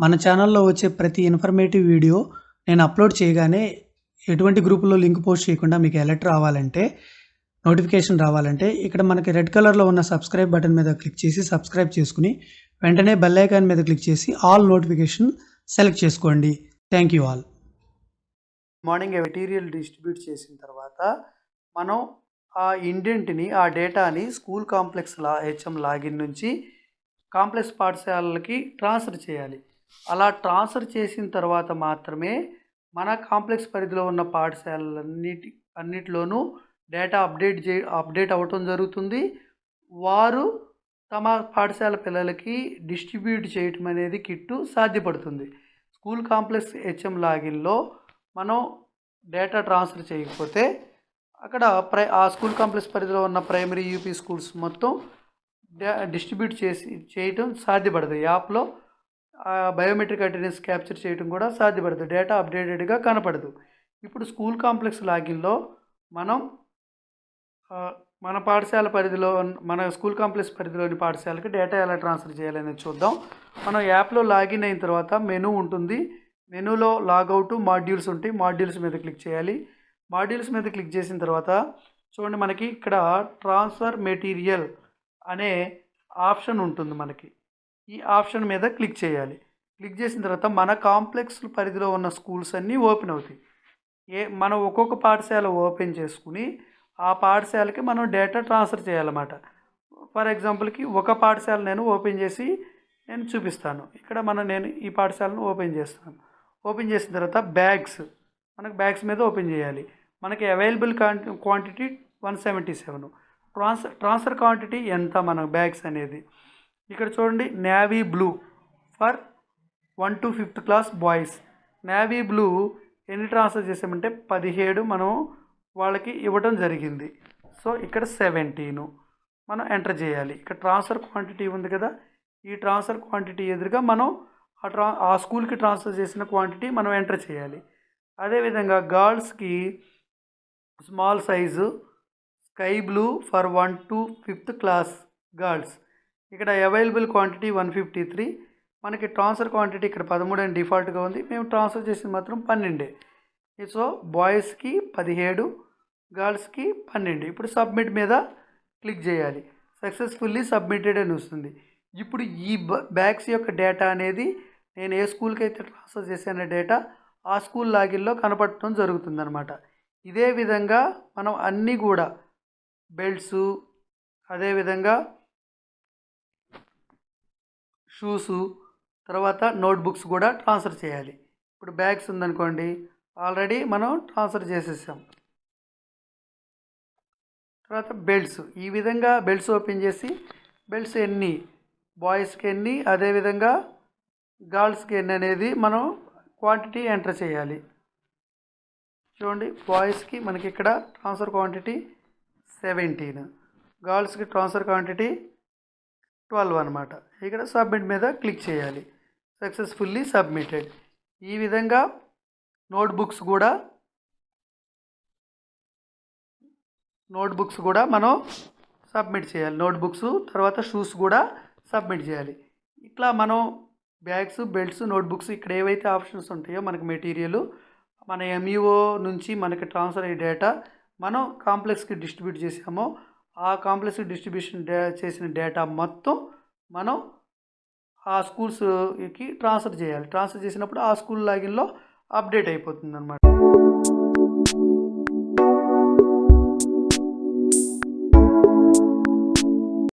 మన ఛానల్లో వచ్చే ప్రతి ఇన్ఫర్మేటివ్ వీడియో నేను అప్లోడ్ చేయగానే ఎటువంటి గ్రూపులో లింక్ పోస్ట్ చేయకుండా మీకు అలర్ట్ రావాలంటే, నోటిఫికేషన్ రావాలంటే ఇక్కడ మనకి రెడ్ కలర్లో ఉన్న సబ్స్క్రైబ్ బటన్ మీద క్లిక్ చేసి సబ్స్క్రైబ్ చేసుకుని వెంటనే బెల్ ఐకాన్ మీద క్లిక్ చేసి ఆల్ నోటిఫికేషన్ సెలెక్ట్ చేసుకోండి. Thank you all. Morning material distribute చేసిన తర్వాత మనం ఆ ఇండెంట్ని, ఆ డేటాని స్కూల్ కాంప్లెక్స్ హెచ్ఎం లాగిన్ నుంచి కాంప్లెక్స్ పాఠశాలలకి ట్రాన్స్ఫర్ చేయాలి. అలా ట్రాన్స్ఫర్ చేసిన తర్వాత మాత్రమే మన కాంప్లెక్స్ పరిధిలో ఉన్న అన్నిటిలోనూ డేటా అప్డేట్ అవ్వటం జరుగుతుంది. వారు తమ పాఠశాల పిల్లలకి డిస్ట్రిబ్యూట్ చేయటం అనేది కిట్టు సాధ్యపడుతుంది. స్కూల్ కాంప్లెక్స్ హెచ్ఎం లాగిన్లో మనం డేటా ట్రాన్స్ఫర్ చేయకపోతే అక్కడ ఆ స్కూల్ కాంప్లెక్స్ పరిధిలో ఉన్న ప్రైమరీ యూపీ స్కూల్స్ మొత్తం డిస్ట్రిబ్యూట్ చేయటం సాధ్యపడదు. యాప్లో బయోమెట్రిక్ అటెండెన్స్ క్యాప్చర్ చేయడం కూడా సాధ్యపడదు. డేటా అప్డేటెడ్గా కనపడదు. ఇప్పుడు స్కూల్ కాంప్లెక్స్ లాగిన్లో మనం మన స్కూల్ కాంప్లెక్స్ పరిధిలోని పాఠశాలకి డేటా ఎలా ట్రాన్స్ఫర్ చేయాలనేది చూద్దాం. మనం యాప్లో లాగిన్ అయిన తర్వాత మెనూ ఉంటుంది. మెనూలో లాగౌట్, మాడ్యూల్స్ ఉంటాయి. మాడ్యూల్స్ మీద క్లిక్ చేయాలి. మాడ్యూల్స్ మీద క్లిక్ చేసిన తర్వాత చూడండి, మనకి ఇక్కడ ట్రాన్స్ఫర్ మెటీరియల్ అనే ఆప్షన్ ఉంటుంది. మనకి ఈ ఆప్షన్ మీద క్లిక్ చేయాలి. క్లిక్ చేసిన తర్వాత మన కాంప్లెక్స్ పరిధిలో ఉన్న స్కూల్స్ అన్నీ ఓపెన్ అవుతాయి. మనం ఒక్కొక్క పాఠశాల ఓపెన్ చేసుకుని ఆ పాఠశాలకి మనం డేటా ట్రాన్స్ఫర్ చేయాలన్నమాట. ఫర్ ఎగ్జాంపుల్కి ఒక పాఠశాల నేను ఓపెన్ చేసి నేను చూపిస్తాను. ఇక్కడ నేను ఈ పాఠశాలను ఓపెన్ చేస్తాను. ఓపెన్ చేసిన తర్వాత మనకు బ్యాగ్స్ మీద ఓపెన్ చేయాలి. మనకి అవైలబుల్ క్వాంటిటీ 177. ట్రాన్స్ఫర్ క్వాంటిటీ ఎంత మన బ్యాగ్స్ అనేది ఇక్కడ చూడండి. Navy blue for 1 to 5th class boys. Navy blue ఎన్ని ట్రాన్స్ఫర్ చేసామంటే 17 మనం వాళ్ళకి ఇవ్వడం జరిగింది. సో ఇక్కడ 17 మనం ఎంటర్ చేయాలి. ఇక్కడ ట్రాన్స్ఫర్ క్వాంటిటీ ఉంది కదా, ఈ ట్రాన్స్ఫర్ క్వాంటిటీ ఎదురుగా మనం ఆ స్కూల్కి ట్రాన్స్ఫర్ చేసిన క్వాంటిటీ మనం ఎంటర్ చేయాలి. అదేవిధంగా గర్ల్స్కి small size sky blue for 1 to 5th class girls. ఇక్కడ అవైలబుల్ క్వాంటిటీ 153. మనకి ట్రాన్స్ఫర్ క్వాంటిటీ ఇక్కడ 13 అని డిఫాల్ట్గా ఉంది. మేము ట్రాన్స్ఫర్ చేసింది మాత్రం 12. సో బాయ్స్కి 17, గర్ల్స్కి 12. ఇప్పుడు సబ్మిట్ మీద క్లిక్ చేయాలి. సక్సెస్ఫుల్లీ సబ్మిటెడ్ అని వస్తుంది. ఇప్పుడు ఈ బ్యాగ్స్ యొక్క డేటా అనేది నేను ఏ స్కూల్కి అయితే ట్రాన్స్ఫర్ చేశానో డేటా ఆ స్కూల్ లాగిన్లో కనపడటం జరుగుతుందన్నమాట. ఇదే విధంగా మనం అన్నీ కూడా బెల్ట్సు, అదేవిధంగా షూసు, తర్వాత నోట్బుక్స్ కూడా ట్రాన్స్ఫర్ చేయాలి. ఇప్పుడు బ్యాగ్స్ ఉందనుకోండి, ఆల్రెడీ మనం ట్రాన్స్ఫర్ చేసేసాం. తర్వాత బెల్ట్స్, ఈ విధంగా బెల్ట్స్ ఓపెన్ చేసి బెల్ట్స్ ఎన్ని, బాయ్స్కి ఎన్ని, అదేవిధంగా గర్ల్స్కి ఎన్ని అనేది మనం క్వాంటిటీ ఎంటర్ చేయాలి. చూడండి, బాయ్స్కి మనకి ఇక్కడ ట్రాన్స్ఫర్ క్వాంటిటీ 17, గర్ల్స్కి ట్రాన్స్ఫర్ క్వాంటిటీ 12 అనమాట. ఇక్కడ సబ్మిట్ మీద క్లిక్ చేయాలి. Successfully submitted. ఈ విధంగా నోట్బుక్స్ కూడా మనం సబ్మిట్ చేయాలి. నోట్బుక్స్ తర్వాత షూస్ కూడా సబ్మిట్ చేయాలి. ఇట్లా మనం బ్యాగ్స్, బెల్ట్స్, నోట్బుక్స్ ఇక్కడ ఏవైతే ఆప్షన్స్ ఉంటాయో మనకి మెటీరియల్ మన ఎంఈఓ నుంచి మనకి ట్రాన్స్ఫర్ అయ్యే డేటా మనం కాంప్లెక్స్కి డిస్ట్రిబ్యూట్ చేసామో ఆ కాంప్లెక్స్కి డిస్ట్రిబ్యూషన్ చేసిన డేటా మొత్తం మనం ఆ స్కూల్స్కి ట్రాన్స్ఫర్ చేయాలి. ట్రాన్స్ఫర్ చేసినప్పుడు ఆ స్కూల్ లాగిన్లో అప్డేట్ అయిపోతుంది అన్నమాట.